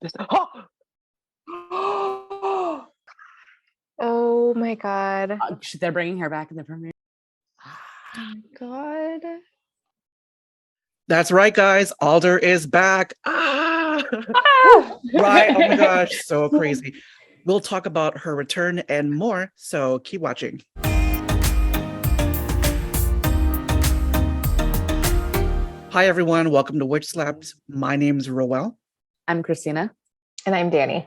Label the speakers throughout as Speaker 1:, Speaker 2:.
Speaker 1: Just,
Speaker 2: Oh my God.
Speaker 1: they're bringing her back in the premiere.
Speaker 2: Oh my God.
Speaker 3: That's right, guys. Alder is back.
Speaker 2: Ah!
Speaker 3: Right. Oh my gosh. So crazy. We'll talk about her return and more. So keep watching. Hi, everyone. Welcome to WitchSlapped's. My name is Rowell.
Speaker 1: I'm Christina.
Speaker 2: And I'm Dani.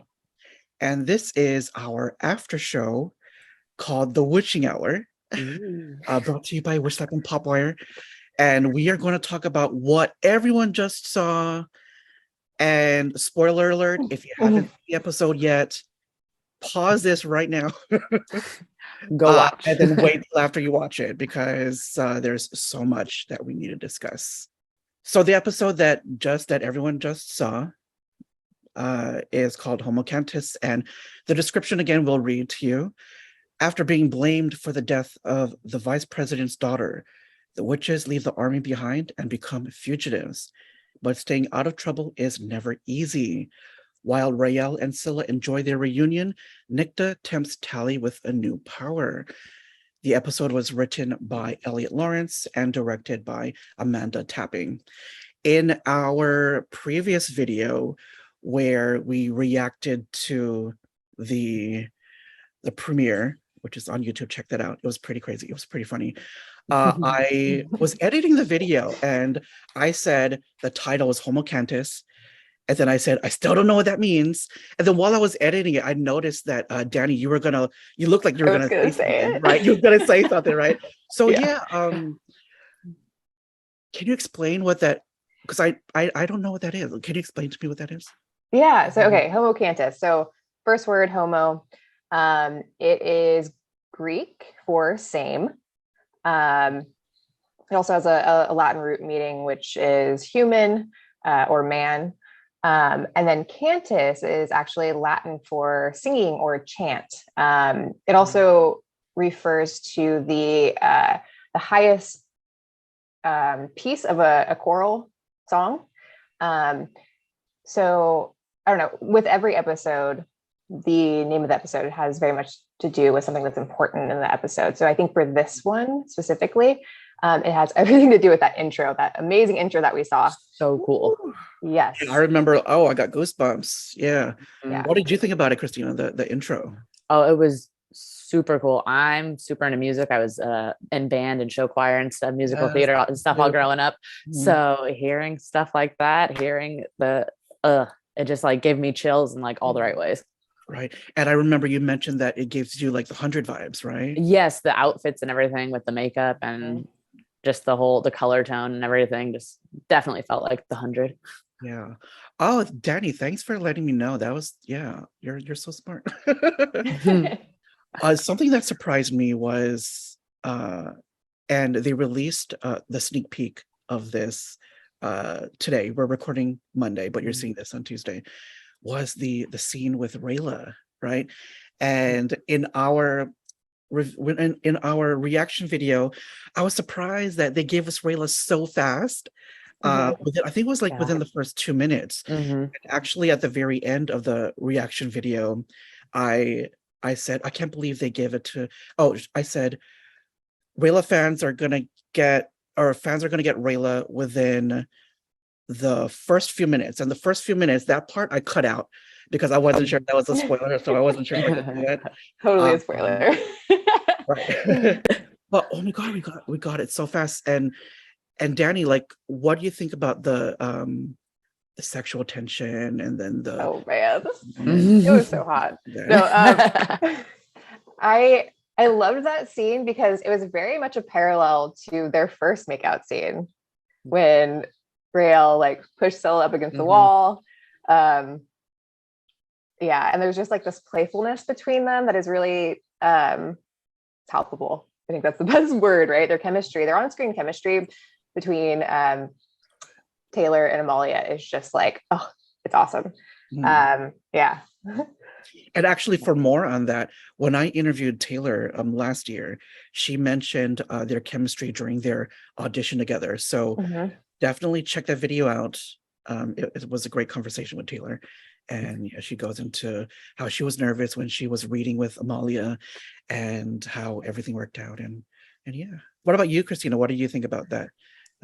Speaker 3: And this is our after show called The Witching Hour, brought to you by WitchSlapped and Popwire. And we are going to talk about what everyone just saw. And spoiler alert, if you haven't seen the episode yet, pause this right now.
Speaker 1: Go watch.
Speaker 3: And then wait till after you watch it, because there's so much that we need to discuss. So the episode that everyone just saw is called Homo Cantus, and the description again will read to you. After being blamed for the death of the vice president's daughter, the witches leave the army behind and become fugitives. But staying out of trouble is never easy. While Raylla and Scylla enjoy their reunion, Nicta tempts Tally with a new power. The episode was written by Elliot Lawrence and directed by Amanda Tapping. In our previous video, where we reacted to the premiere, which is on YouTube, check that out. It was pretty crazy. It was pretty funny. I was editing the video and I said the title was Homo Cantus. And then I said, I still don't know what that means. And then while I was editing it, I noticed that Dani, you looked like you were gonna say it, right? You were gonna say something, right? So yeah, can you explain what that? Because I don't know what that is. Can you explain to me what that is?
Speaker 2: Yeah. So okay, Homo Cantus. So first word, homo. It is Greek for same. It also has a Latin root meaning, which is human or man. And then cantus is actually Latin for singing or chant. It also refers to the highest piece of a choral song. So I don't know, with every episode, the name of the episode has very much to do with something that's important in the episode. So I think for this one specifically, it has everything to do with that intro, that amazing intro that we saw.
Speaker 1: So cool.
Speaker 2: Yes.
Speaker 3: I remember, I got goosebumps. Yeah.
Speaker 2: Yeah.
Speaker 3: What did you think about it, Christina, the intro?
Speaker 1: Oh, it was super cool. I'm super into music. I was in band and show choir and stuff, musical theater and stuff all growing up. So hearing stuff like that, hearing it just like gave me chills in like all the right ways.
Speaker 3: Right. And I remember you mentioned that it gives you like the 100 vibes, right?
Speaker 1: Yes, the outfits and everything with the makeup and just the color tone and everything just definitely felt like the 100.
Speaker 3: Yeah. Oh, Dani, thanks for letting me know. That was, you're so smart. Something that surprised me was, and they released the sneak peek of this today. We're recording Monday, but you're seeing this on Tuesday. Was the scene with Raylla, right? And in our reaction video, I was surprised that they gave us Raylla so fast. I think it was like within the first 2 minutes. And actually, at the very end of the reaction video, I said, I can't believe they gave it to. I said, Raylla fans are gonna get Raylla within the first few minutes. And the first few minutes, that part I cut out because I wasn't sure if that was a spoiler, so I wasn't sure if I could do it.
Speaker 2: Totally a spoiler.
Speaker 3: Right. But oh my god, we got it so fast. And Dani, like, what do you think about the sexual tension and then the
Speaker 2: oh man, it was so hot. No, I loved that scene because it was very much a parallel to their first makeout scene when Raylla like pushed Scylla up against the wall. And there's just like this playfulness between them that is really palpable. I think that's the best word, right? Their chemistry, their on-screen chemistry between Taylor and Amalia is just like, oh, it's awesome. Yeah.
Speaker 3: And actually, for more on that, when I interviewed Taylor last year, she mentioned their chemistry during their audition together. So definitely check that video out. It was a great conversation with Taylor. And yeah, she goes into how she was nervous when she was reading with Amalia and how everything worked out. And yeah. What about you, Christina? What do you think about that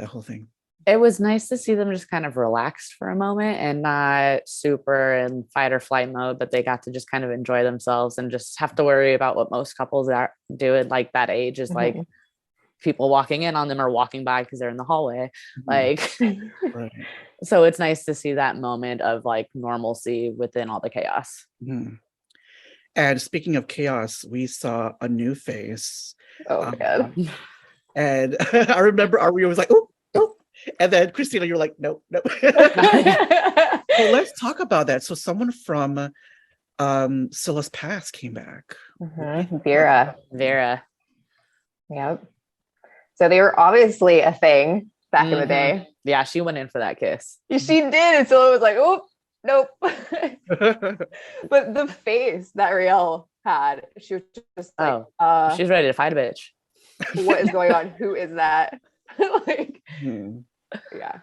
Speaker 3: whole thing?
Speaker 1: It was nice to see them just kind of relaxed for a moment and not super in fight or flight mode, but they got to just kind of enjoy themselves and just have to worry about what most couples are doing like that age is like people walking in on them or walking by because they're in the hallway. Like,
Speaker 3: Right.
Speaker 1: so it's nice to see that moment of like normalcy within all the chaos.
Speaker 3: And speaking of chaos, we saw a new face.
Speaker 2: Oh my God.
Speaker 3: And I remember Aria was like, oh, oh. And then Christina, you're like, nope. Well, let's talk about that. So someone from Scylla's past came back.
Speaker 2: Vera. Yep. So they were obviously a thing back in the day.
Speaker 1: Yeah, she went in for that kiss.
Speaker 2: She did. And Scylla was like, oh, nope. But the face that Raylla had, she was just like,
Speaker 1: she's ready to fight a bitch.
Speaker 2: What is going on? Who is that? Like, yeah.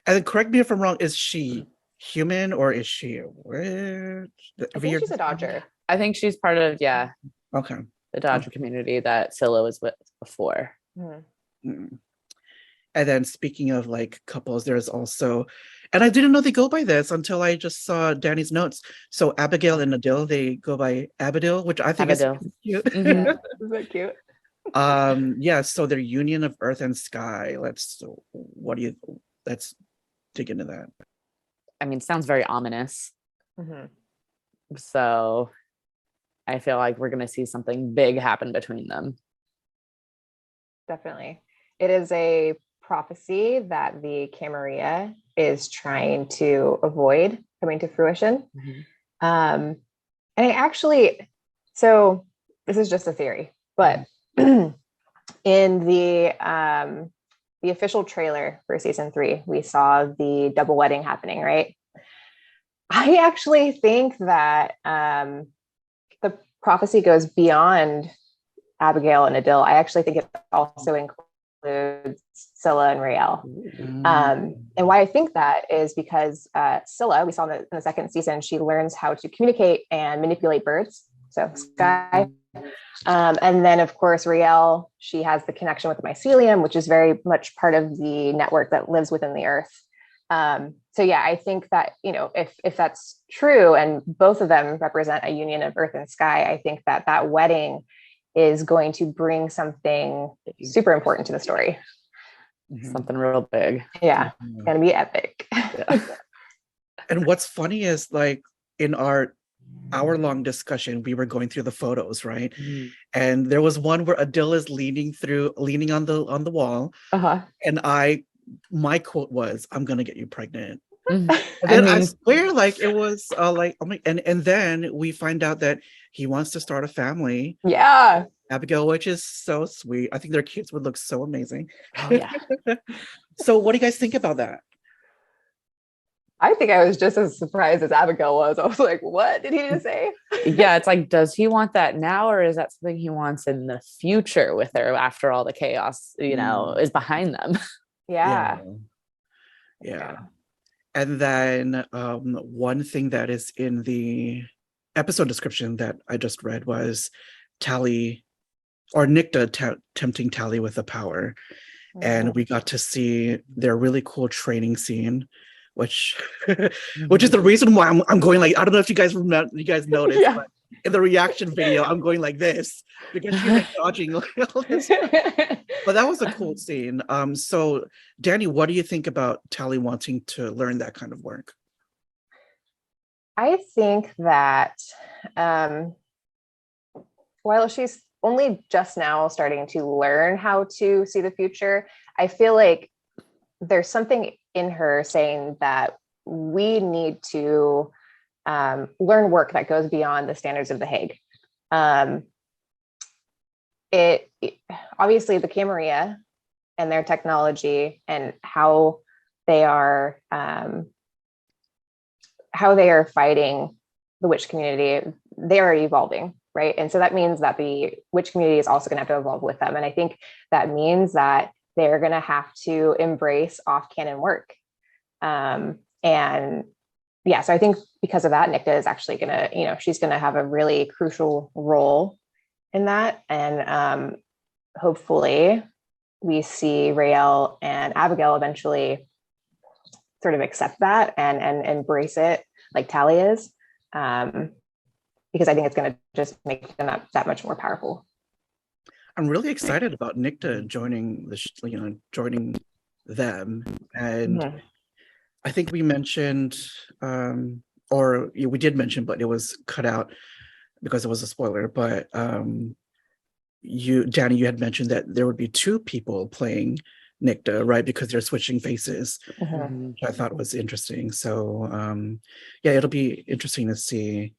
Speaker 3: And then correct me if I'm wrong, is she human or is she a witch?
Speaker 2: I think she's a Dodger.
Speaker 1: I think she's part of,
Speaker 3: okay,
Speaker 1: the Dodger community that Scylla was with before.
Speaker 3: And then speaking of like couples, there's also, and I didn't know they go by this until I just saw Dani's notes. So Abigail and Adil, they go by Abadil, which I think is cute.
Speaker 2: Isn't that cute?
Speaker 3: So their union of earth and sky. Let's dig into that.
Speaker 1: I mean, sounds very ominous. So I feel like we're going to see something big happen between them.
Speaker 2: Definitely. It is a prophecy that the Camarilla is trying to avoid coming to fruition. And I actually, so this is just a theory, but in the official trailer for season 3, we saw the double wedding happening, right? I actually think that the prophecy goes beyond Abigail and Adil. I actually think it also includes Scylla and Raylla. And why I think that is because Scylla, we saw in the second season, she learns how to communicate and manipulate birds. So sky. And then, of course, Raylla, she has the connection with the mycelium, which is very much part of the network that lives within the earth. So yeah, I think that, if that's true and both of them represent a union of earth and sky, I think that wedding is going to bring something super important to the story.
Speaker 1: Something real big.
Speaker 2: Yeah, it's going to be epic.
Speaker 3: And what's funny is like in our hour-long discussion, we were going through the photos, right? And there was one where Adil is leaning on the wall. And my quote was, "I'm gonna get you pregnant." And then I swear, like it was and then we find out that he wants to start a family.
Speaker 2: Yeah.
Speaker 3: Abigail, which is so sweet. I think their kids would look so amazing.
Speaker 1: Oh yeah.
Speaker 3: So what do you guys think about that?
Speaker 2: I think I was just as surprised as Abigail was. I was like, what did he just say?
Speaker 1: Yeah, it's like, does he want that now, or is that something he wants in the future with her after all the chaos, is behind them?
Speaker 2: Yeah.
Speaker 3: And then one thing that is in the episode description that I just read was Tally or Nikta tempting Tally with the power. And we got to see their really cool training scene, which is the reason why I'm going like, I don't know if you guys noticed, but in the reaction video, I'm going like this because she's like dodging all this. But that was a cool scene. So Dani, what do you think about Tally wanting to learn that kind of work?
Speaker 2: I think that while she's only just now starting to learn how to see the future, I feel like there's something in her saying that we need to learn work that goes beyond the standards of the Hague. It obviously the Camarilla and their technology and how they are fighting the witch community, they are evolving, right? And so that means that the witch community is also going to have to evolve with them. And I think that means that they're going to have to embrace off-canon work. And so I think because of that, Nicta is actually gonna, she's gonna have a really crucial role in that. And hopefully we see Rayell and Abigail eventually sort of accept that and embrace it like Tally is. Because I think it's gonna just make them that much more powerful.
Speaker 3: I'm really excited about Nicta joining joining them. And I think we mentioned, or we did mention, but it was cut out because it was a spoiler. But Dani, you had mentioned that there would be two people playing Nicta, right? Because they're switching faces, which I thought was interesting. So yeah, it'll be interesting to see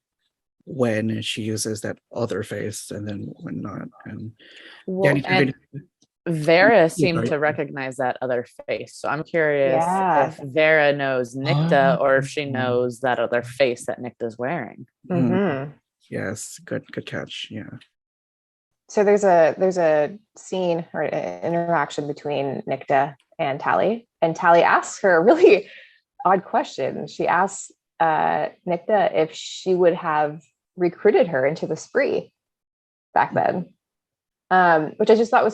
Speaker 3: when she uses that other face and then when not. And Dani,
Speaker 1: Vera seemed to recognize that other face. So I'm curious if Vera knows Nicta or if she knows that other face that Nicta's wearing.
Speaker 3: Yes, good catch. Yeah.
Speaker 2: So there's a scene or an interaction between Nicta and Tally asks her a really odd question. She asks Nicta if she would have recruited her into the spree back then. Which I just thought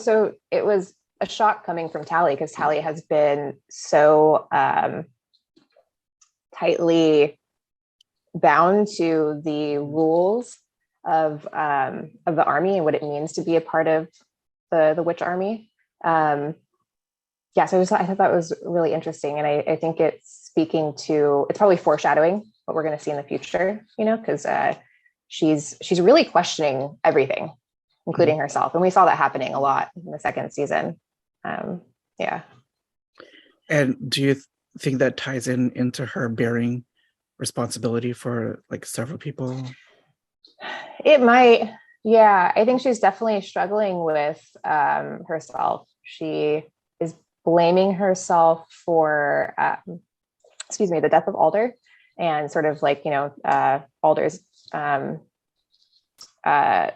Speaker 2: it was a shock coming from Tally, because Tally has been so tightly bound to the rules of the army and what it means to be a part of the witch army. So I thought that was really interesting, and I think it's probably foreshadowing what we're going to see in the future, because she's really questioning everything, including herself. And we saw that happening a lot in the second season. Yeah. And
Speaker 3: do you think that ties into her bearing responsibility for like several people?
Speaker 2: It might. Yeah. I think she's definitely struggling with herself. She is blaming herself for, the death of Alder, and sort of like, Alder's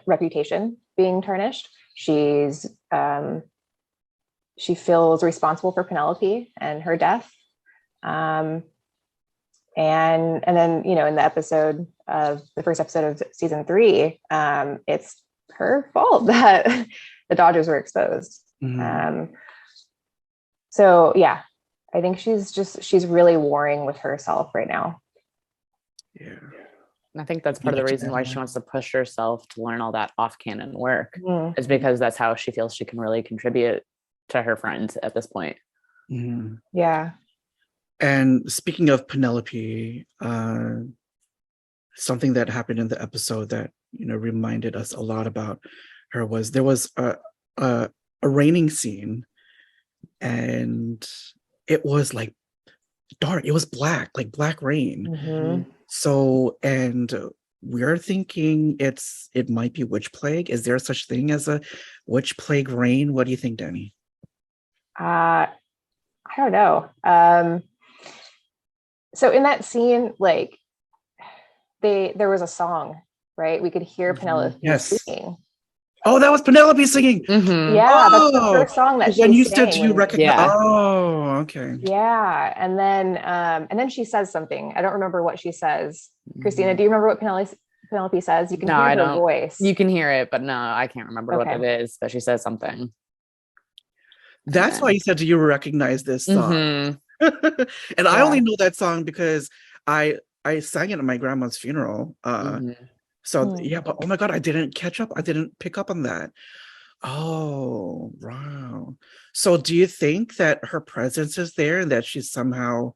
Speaker 2: reputation being tarnished. She feels responsible for Penelope and her death. And then, in the first episode of season 3, it's her fault that the Dodgers were exposed. So yeah, I think she's really warring with herself right now.
Speaker 3: Yeah.
Speaker 1: I think that's part of the reason why she wants to push herself to learn all that off-canon work, is because that's how she feels she can really contribute to her friends at this point.
Speaker 2: Yeah.
Speaker 3: And speaking of Penelope, something that happened in the episode that reminded us a lot about her was there was a raining scene, and it was like dark. It was black, like black rain. So, and we're thinking it might be witch plague. Is there such thing as a witch plague rain? What do you think, Dani?
Speaker 2: I don't know. So in that scene, like there was a song, right? We could hear Penelope singing.
Speaker 3: Oh, that was Penelope singing.
Speaker 2: Yeah, that's the first song that she sang.
Speaker 3: You recognize? Yeah. Oh, okay.
Speaker 2: Yeah, and then she says something. I don't remember what she says. Christina, do you remember what Penelope says? You can hear her voice.
Speaker 1: You can hear it, but no, I can't remember what it is. But she says something.
Speaker 3: That's why you said, "Do you recognize this song?" And I only know that song because I sang it at my grandma's funeral. So yeah, but oh my God, I didn't catch up. I didn't pick up on that. Oh, wow. So do you think that her presence is there and that she's somehow,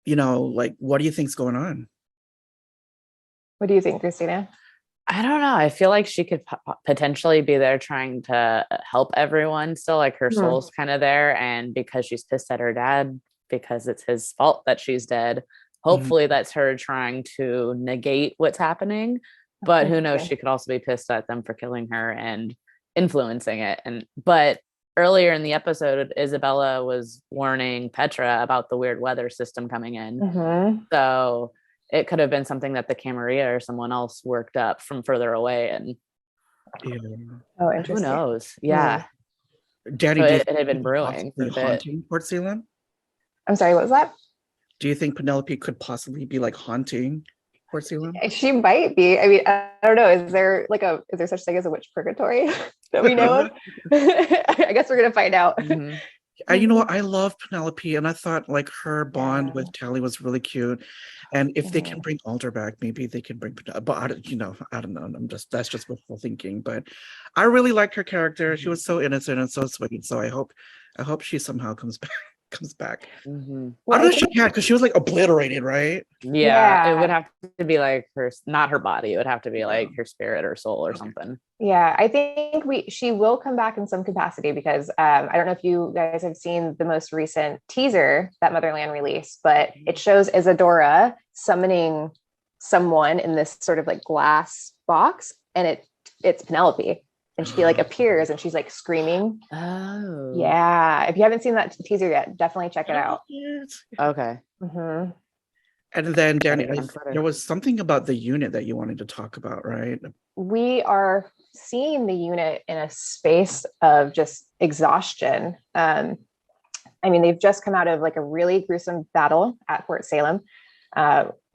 Speaker 3: like, what do you think's going on?
Speaker 2: What do you think, Christina?
Speaker 1: I don't know. I feel like she could potentially be there trying to help everyone still, like her soul's kind of there. And because she's pissed at her dad, because it's his fault that she's dead, hopefully that's her trying to negate what's happening. But who knows? She could also be pissed at them for killing her and influencing it. But earlier in the episode, Isabella was warning Petra about the weird weather system coming in. So it could have been something that the Camarilla or someone else worked up from further away. And
Speaker 2: interesting.
Speaker 1: Who knows? Yeah.
Speaker 3: Dani,
Speaker 1: so it had been brewing for a bit.
Speaker 3: Port Salem?
Speaker 2: I'm sorry, what was that?
Speaker 3: Do you think Penelope could possibly be like haunting Port Salem?
Speaker 2: She might be. I mean, I don't know. Is there such thing as a witch purgatory that we know of? I guess we're gonna find out.
Speaker 1: Mhm.
Speaker 3: You know what? I love Penelope, and I thought like her bond with Tally was really cute. And if they can bring Alder back, maybe they can bring Penelope. But I don't know. That's just wishful thinking. But I really like her character. She was so innocent and so sweet. So I hope she somehow comes back. Comes back.
Speaker 1: Mhm.
Speaker 3: I don't know if she can because she was like obliterated, right?
Speaker 1: Yeah, it would have to be like not her body. It would have to be like her spirit or soul or something.
Speaker 2: Yeah, I think she will come back in some capacity because I don't know if you guys have seen the most recent teaser that Motherland released, but it shows Isadora summoning someone in this sort of like glass box, and it's Penelope. And she like appears and she's like screaming.
Speaker 1: Oh.
Speaker 2: Yeah. If you haven't seen that teaser yet, definitely check it out.
Speaker 1: Okay.
Speaker 2: Mm-hmm.
Speaker 3: And then Dani, there was something about the unit that you wanted to talk about, right?
Speaker 2: We are seeing the unit in a space of just exhaustion. I mean, they've just come out of like a really gruesome battle at Fort Salem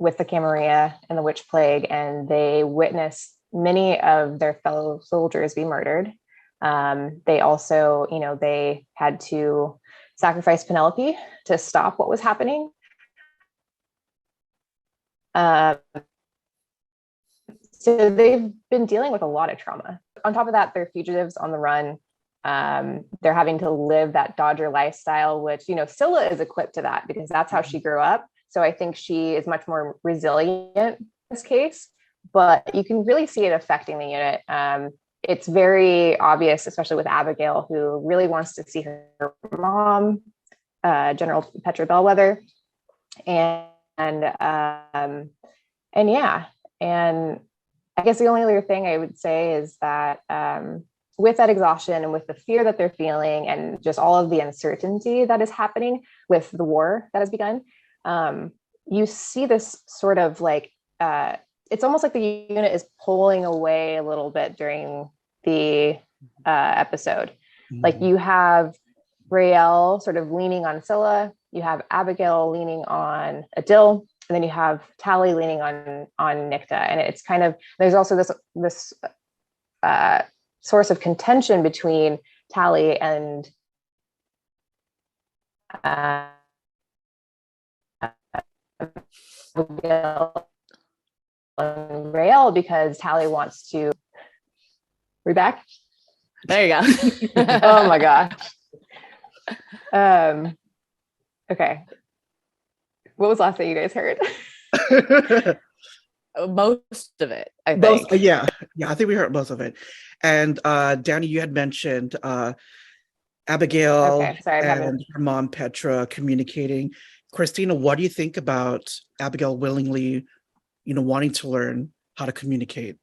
Speaker 2: with the Camarilla and the Witch Plague, and they witnessed many of their fellow soldiers be murdered. They also, they had to sacrifice Penelope to stop what was happening. So they've been dealing with a lot of trauma. On top of that, they're fugitives on the run. They're having to live that Dodger lifestyle, which, Scylla is equipped to that because that's how she grew up. So I think she is much more resilient in this case, but you can really see it affecting the unit. It's very obvious, especially with Abigail, who really wants to see her mom, General Petry Bellwether. And yeah. And I guess the only other thing I would say is that with that exhaustion and with the fear that they're feeling and just all of the uncertainty that is happening with the war that has begun, you see this sort of like, it's almost like the unit is pulling away a little bit during the episode. Mm-hmm. Like you have Raylla sort of leaning on Scylla, you have Abigail leaning on Adil, and then you have Tally leaning on Nicta. And it's kind of, there's also this source of contention between Tally and Abigail and Raylla, because Tally wants to. We're back.
Speaker 1: There you go.
Speaker 2: Oh my gosh. Okay. What was the last thing you guys heard?
Speaker 1: Most of it, I think.
Speaker 3: Yeah, I think we heard most of it. And Dani, you had mentioned Abigail and her mom Petra communicating. Christina, what do you think about Abigail willingly, wanting to learn how to communicate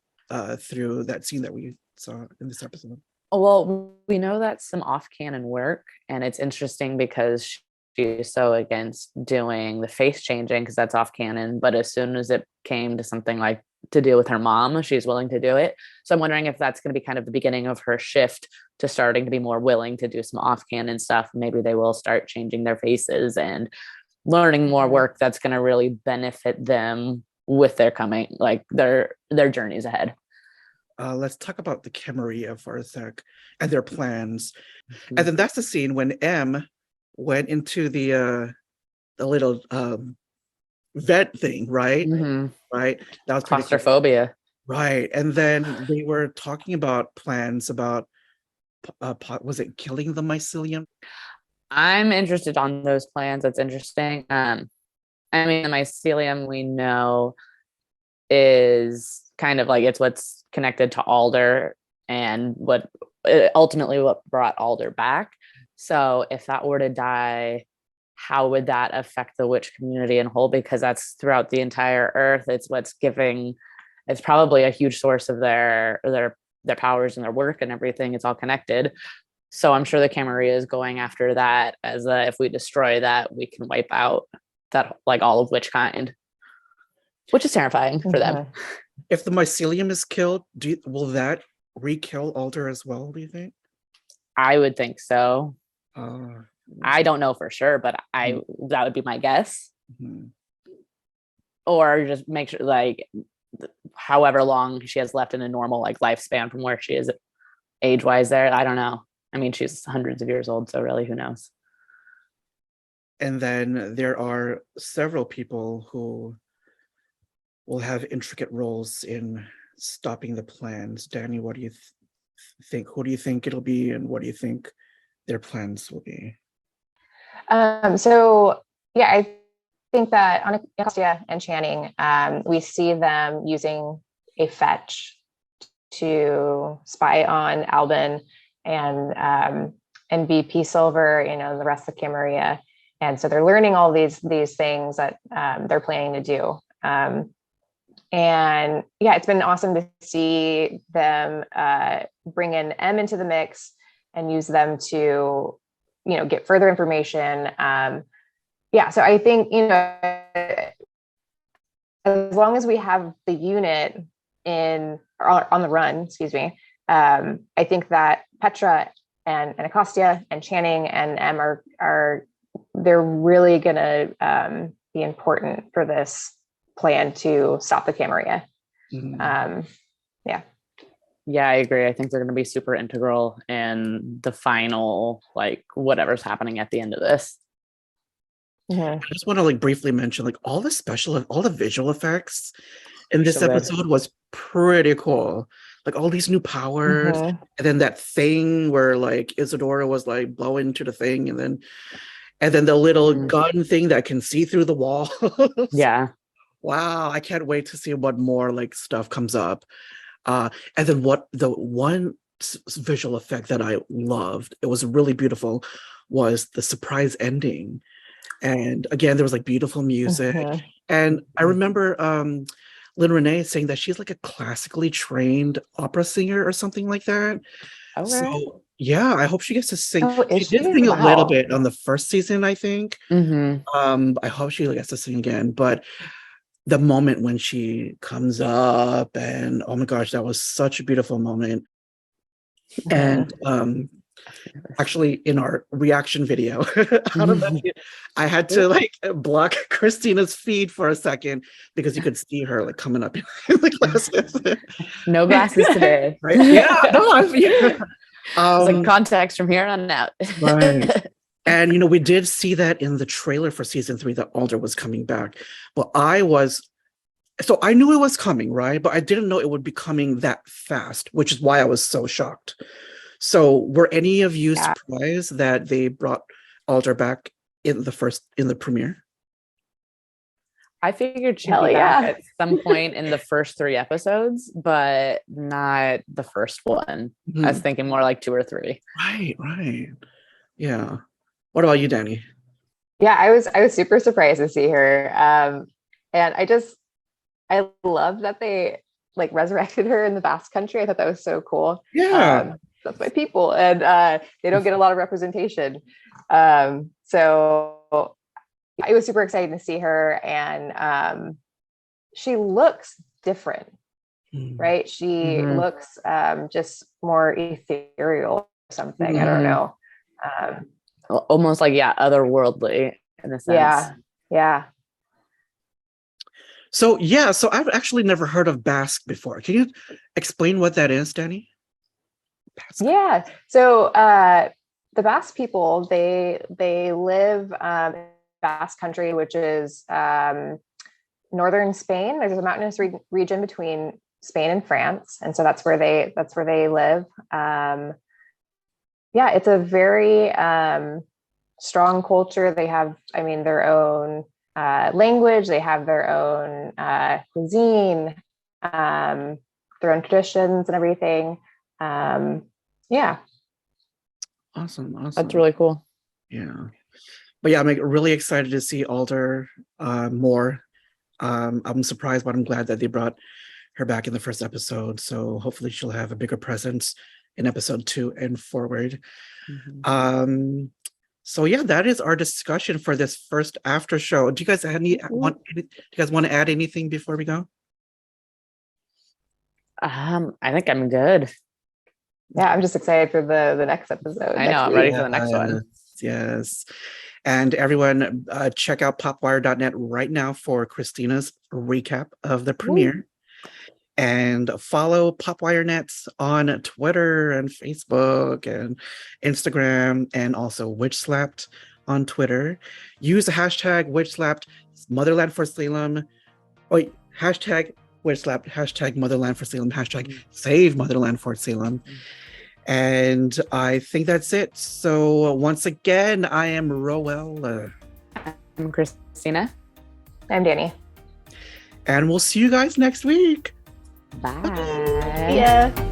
Speaker 3: through that scene that we saw in this episode?
Speaker 1: Well, we know that's some off-canon work, and it's interesting because she's so against doing the face changing because that's off-canon, but as soon as it came to something like to deal with her mom, she's willing to do it. So I'm wondering if that's going to be kind of the beginning of her shift to starting to be more willing to do some off-canon stuff. Maybe they will start changing their faces and learning more work that's going to really benefit them with their coming, like their journeys ahead.
Speaker 3: Let's talk about the Camarilla for a sec and their plans. Mm-hmm. And then that's the scene when M went into the little vet thing, right?
Speaker 1: Mm-hmm.
Speaker 3: Right. That was
Speaker 1: claustrophobia.
Speaker 3: Right. And then they were talking about plans about, was it killing the mycelium?
Speaker 1: I'm interested on those plans. That's interesting. I mean, the mycelium we know is kind of like it's what's connected to Alder and what ultimately what brought Alder back. So if that were to die, how would that affect the witch community in whole? Because that's throughout the entire earth. It's what's giving, it's probably a huge source of their powers and their work and everything. It's all connected. So I'm sure the Camarilla is going after that as if we destroy that, we can wipe out that, like all of witch kind, which is terrifying for them.
Speaker 3: If the mycelium is killed, will that re-kill Alder as well, do you think?
Speaker 1: I would think so. I don't know for sure, but that would be my guess.
Speaker 3: Mhm.
Speaker 1: or just make sure like however long she has left in a normal like lifespan from where she is age-wise there. I don't know. I mean, she's hundreds of years old, so really, who knows?
Speaker 3: And then there are several people who will have intricate roles in stopping the plans. Dani, what do you think? Who do you think it'll be, and what do you think their plans will be?
Speaker 2: So yeah, I think that on Anacostia and Channing, we see them using a fetch to spy on Albin and VP Silver, the rest of Camarilla. And so they're learning all these things that they're planning to do. And yeah, it's been awesome to see them bring in M into the mix and use them to, get further information. Yeah, so I think, as long as we have the unit on the run, excuse me, I think that Petra and Anacostia and Channing and M they're really going to be important for this plan to stop the Camarilla.
Speaker 1: Yeah, I agree. I think they're going to be super integral in the final, like whatever's happening at the end of this.
Speaker 3: I just want to briefly mention all the visual effects in this
Speaker 1: So good.
Speaker 3: episode was pretty cool. All these new powers, and then that thing where Isadora was blowing to the thing, and then the little gun thing that can see through the wall.
Speaker 1: Yeah.
Speaker 3: Wow, I can't wait to see what more stuff comes up. And then the one visual effect that I loved, it was really beautiful, was the surprise ending. And again, there was beautiful music. And I remember Lynn Renee saying that she's a classically trained opera singer or something like that.
Speaker 1: Okay.
Speaker 3: So yeah, I hope she gets to sing.
Speaker 2: She
Speaker 3: did sing a little bit on the first season, I think. I hope she gets to sing again. But the moment when she comes up, and oh my gosh, that was such a beautiful moment. And actually, in our reaction video, I had to block Christina's feed for a second because you could see her coming up in the glasses.
Speaker 1: No glasses today.
Speaker 3: Right? Yeah, no,
Speaker 1: it's context from here on out.
Speaker 3: Right. And we did see that in the trailer for season 3 that Alder was coming back. But I knew it was coming, right? But I didn't know it would be coming that fast, which is why I was so shocked. So were any of you surprised that they brought Alder back in the premiere?
Speaker 1: I figured she'd be back at some point in the first 3 episodes, but not the first one. I was thinking more 2 or 3.
Speaker 3: Right. Yeah. What about you, Dani?
Speaker 2: Yeah, I was super surprised to see her. And I love that they resurrected her in the Basque Country. I thought that was so cool.
Speaker 3: Yeah.
Speaker 2: That's my people. And they don't get a lot of representation. So I was super excited to see her, and she looks different, right? She looks just more ethereal or something. I don't know.
Speaker 1: Almost otherworldly in a sense.
Speaker 2: Yeah.
Speaker 3: So I've actually never heard of Basque before. Can you explain what that is, Dani?
Speaker 2: Basque. Yeah. So the Basque people, they live in Basque Country, which is northern Spain. There's a mountainous region between Spain and France, and so that's where they live. Yeah, it's a very strong culture. They have, their own language. They have their own cuisine, their own traditions and everything. Yeah.
Speaker 3: Awesome.
Speaker 1: That's really cool.
Speaker 3: Yeah. But yeah, I'm really excited to see Alder more. I'm surprised, but I'm glad that they brought her back in the first episode. So hopefully she'll have a bigger presence in episode 2 and forward. So yeah, that is our discussion for this first after show. Do you guys want to add anything before we go?
Speaker 1: I think I'm good.
Speaker 2: Yeah, I'm just excited for the next episode.
Speaker 1: I know, I'm ready for the next one.
Speaker 3: Yes. And everyone, check out popwire.net right now for Christina's recap of the premiere. And follow PopWireNet on Twitter and Facebook and Instagram, and also WitchSlapped on Twitter. Use the hashtag WitchSlapped, Motherland for Salem. Wait, hashtag WitchSlapped, hashtag Motherland for Salem, hashtag Save Motherland for Salem. And I think that's it. So once again, I am Rowell.
Speaker 1: I'm Christina.
Speaker 2: I'm Dani.
Speaker 3: And we'll see you guys next week.
Speaker 1: Bye.
Speaker 2: Yeah.